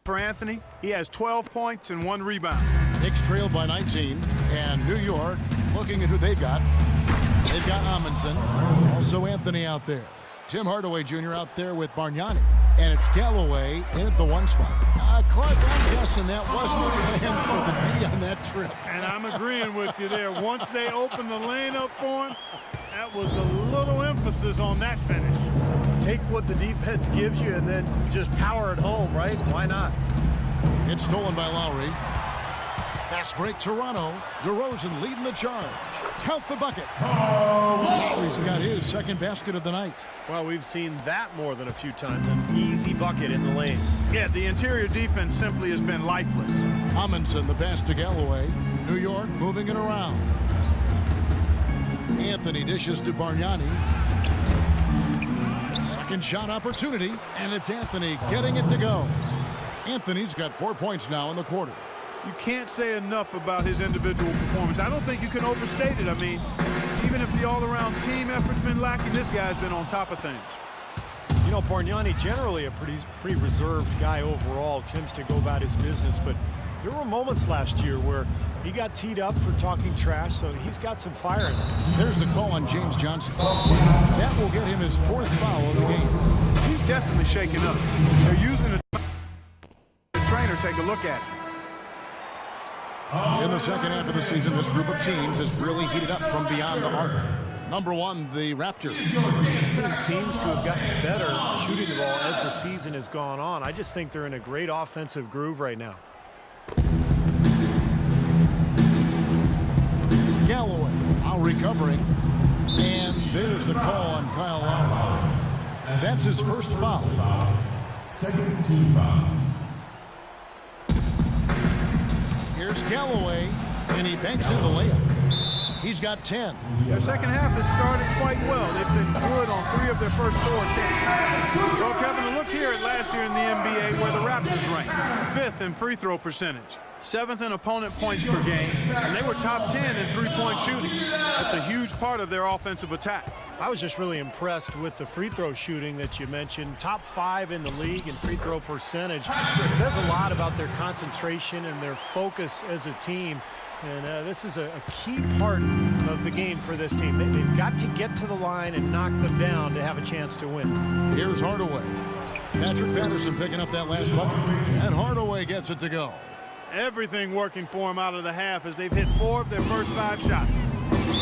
For Anthony, he has 12 points and 1 rebound. Knicks trailed by 19, and New York looking at who they've got. They've got Amundsen, also Anthony out there. Tim Hardaway Jr. out there with Bargnani. And it's Galloway in at the 1 spot. Clark, I'm guessing that wasn't a plan for the D on that trip. And I'm agreeing with you there. Once they opened the lane up for him, that was a little emphasis on that finish. Take what the defense gives you and then just power it home, right? Why not? It's stolen by Lowry. Fast break, Toronto. DeRozan leading the charge. Count the bucket. Lowry's got his second basket of the night. Well, we've seen that more than a few times. An easy bucket in the lane. Yeah, the interior defense simply has been lifeless. Amundsen, the pass to Galloway. New York moving it around. Anthony dishes to Bargnani. Second shot opportunity, and it's Anthony getting it to go. Anthony's got 4 points now in the quarter. You can't say enough about his individual performance. I don't think you can overstate it. I mean, even if the all-around team effort's been lacking, this guy's been on top of things. You know, Bargnani, generally a pretty reserved guy overall, tends to go about his business, but there were moments last year where he got teed up for talking trash, so he's got some fire in him. There's the call on James Johnson. That will get him his 4th foul of the game. He's definitely shaken up. They're using the trainer. Take a look at it. In the second half of the season, this group of teams has really heated up from beyond the arc. Number 1, the Raptors. This team seems to have gotten better shooting the ball as the season has gone on. I just think they're in a great offensive groove right now. Galloway out recovering. And there's the call on Kyle Lowry. That's his first foul. Second team foul. Here's Galloway, and he banks in the layup. He's got 10. Their second half has started quite well. They've been good on 3 of their first 4 attempts. So, Kevin, look here at last year in the NBA where the Raptors ranked. 5th in free throw percentage, 7th in opponent points per game, and they were top 10 in three-point shooting. That's a huge part of their offensive attack. I was just really impressed with the free throw shooting that you mentioned. Top 5 in the league in free throw percentage. It says a lot about their concentration and their focus as a team. And this is a key part of the game for this team. They've got to get to the line and knock them down to have a chance to win. Here's Hardaway. Patrick Patterson picking up that last bucket. And Hardaway gets it to go. Everything working for them out of the half as they've hit 4 of their first 5 shots.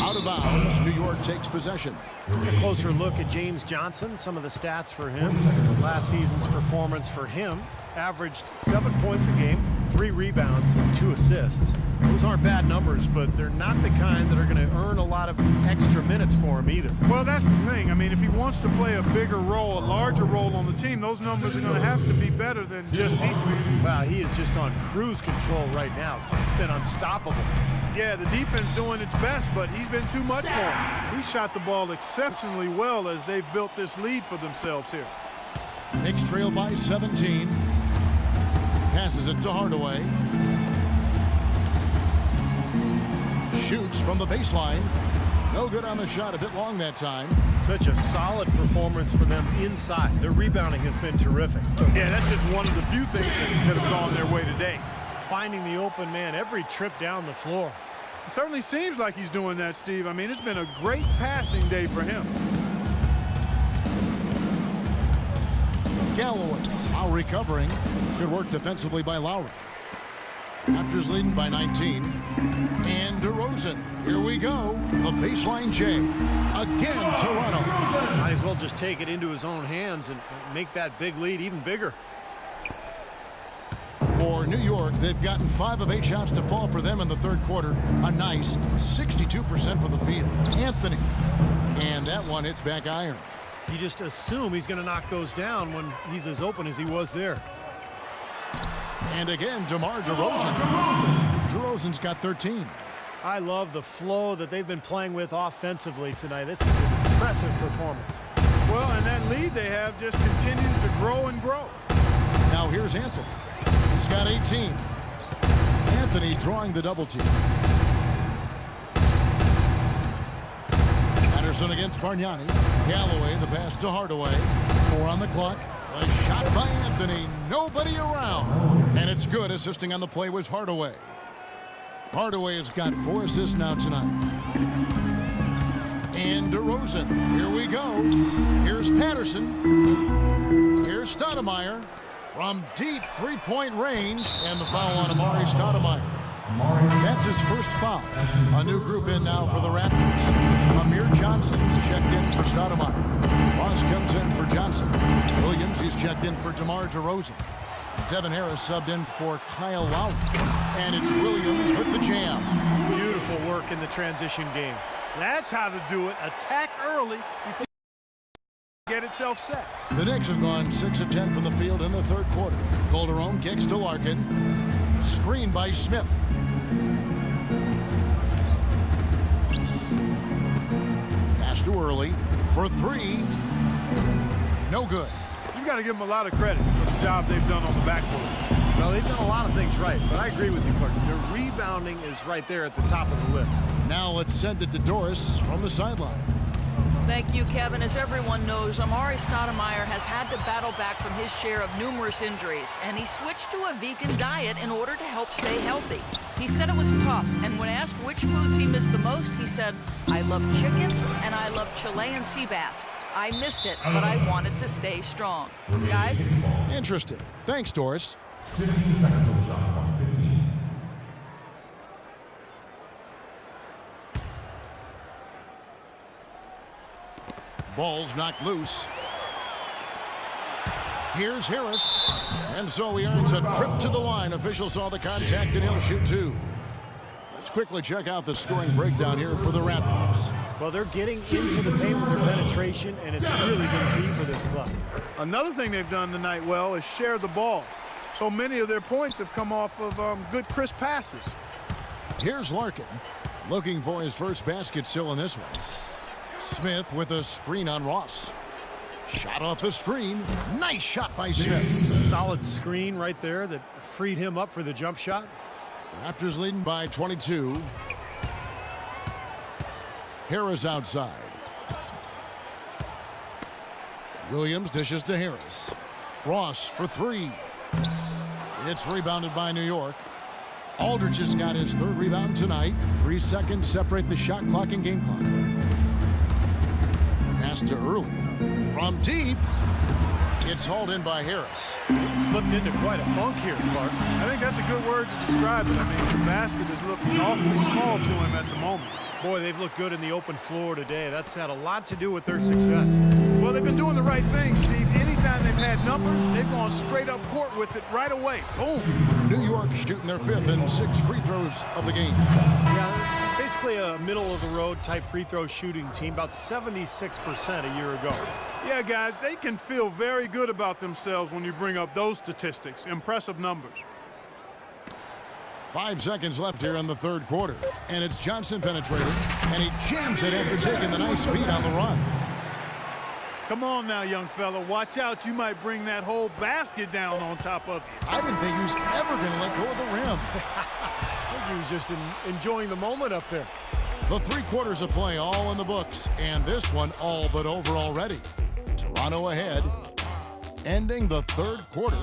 Out of bounds, New York takes possession. A closer look at James Johnson, some of the stats for him. Last season's performance for him averaged 7 points a game, 3 rebounds, and 2 assists. Those aren't bad numbers, but they're not the kind that are going to earn a lot of extra minutes for him either. Well, that's the thing. I mean, if he wants to play a bigger role, a larger role on the team, those numbers are going to have to be better than just decent. Wow, he is just on cruise control right now. He's been unstoppable. Yeah, the defense doing its best, but he's been too much for him. He shot the ball exceptionally well as they've built this lead for themselves here. Knicks trail by 17. Passes it to Hardaway. Shoots from the baseline. No good on the shot, a bit long that time. Such a solid performance for them inside. Their rebounding has been terrific. Yeah, that's just one of the few things that have gone their way today. Finding the open man every trip down the floor. It certainly seems like he's doing that, Steve. I mean, it's been a great passing day for him. Galloway while recovering. Good work defensively by Lowry. Raptors leading by 19. And DeRozan. Here we go. The baseline J. Again, Toronto. Might as well just take it into his own hands and make that big lead even bigger. For New York, they've gotten 5 of 8 shots to fall for them in the third quarter. A nice 62% from the field. Anthony. And that one hits back iron. You just assume he's going to knock those down when he's as open as he was there. And again, DeMar DeRozan. DeRozan's got 13. I love the flow that they've been playing with offensively tonight. This is an impressive performance. Well, and that lead they have just continues to grow and grow. Now here's Anthony. He's got 18. Anthony drawing the double team. Patterson against Bargnani. Galloway, the pass to Hardaway. 4 on the clock. A shot by Anthony. nobody around. And it's good. Assisting on the play was Hardaway. Hardaway has got 4 assists now tonight. And DeRozan. Here we go. Here's Patterson. Here's Stoudemire. From deep three-point range. And the foul on Amari Stoudemire. That's his first foul. A new group in now for the Raptors. Amir Johnson's checked in for Stoudemire. Ross comes in for Johnson. Williams, he's checked in for DeMar DeRozan. Devin Harris subbed in for Kyle Lowry. And it's Williams with the jam. Beautiful work in the transition game. That's how to do it. Attack early before get itself set. The Knicks have gone 6 of 10 from the field in the third quarter. Calderon kicks to Larkin. Screen by Smith. Pass to Early for 3. No good. You've got to give them a lot of credit for the job they've done on the backboard. Well, they've done a lot of things right, but I agree with you, Clark. Their rebounding is right there at the top of the list. Now let's send it to Doris from the sideline. Thank you, Kevin. As everyone knows, Amari Stoudemire has had to battle back from his share of numerous injuries, and he switched to a vegan diet in order to help stay healthy. He said it was tough, and when asked which foods he missed the most, he said, "I love chicken and I love Chilean sea bass. I missed it, but I wanted to stay strong." Guys? Interesting. Thanks, Doris. 15 seconds on the shot clock. 15. Ball's knocked loose. Here's Harris. And so he earns a trip to the line. Officials saw the contact and he'll shoot 2. Let's quickly check out the scoring breakdown here for the Raptors. Well, they're getting into the paint with their penetration, and it's really been key for this club. Another thing they've done tonight well is share the ball. So many of their points have come off of good, crisp passes. Here's Larkin looking for his first basket still in this one. Smith with a screen on Ross. Shot off the screen. Nice shot by Smith. Solid screen right there that freed him up for the jump shot. Raptors leading by 22. Harris outside. Williams dishes to Harris. Ross for 3. It's rebounded by New York. Aldridge has got his 3rd rebound tonight. 3 seconds separate the shot clock and game clock. Pass to Early. From deep. It's hauled in by Harris. He slipped into quite a funk here, Clark. I think that's a good word to describe it. I mean, the basket is looking awfully small to him at the moment. Boy, they've looked good in the open floor today. That's had a lot to do with their success. Well, they've been doing the right thing, Steve. Anytime they've had numbers, they've gone straight up court with it right away. Boom. New York shooting their 5th and 6 free throws of the game. Yeah, basically a middle-of-the-road type free throw shooting team, about 76% a year ago. Yeah, guys, they can feel very good about themselves when you bring up those statistics. Impressive numbers. 5 seconds left here in the third quarter. And it's Johnson penetrated. And he jams it after taking the nice feed on the run. Come on now, young fella. Watch out. You might bring that whole basket down on top of you. I didn't think he was ever going to let go of the rim. I think he was just enjoying the moment up there. The 3 quarters of play all in the books. And this one all but over already. Toronto ahead. Ending the third quarter.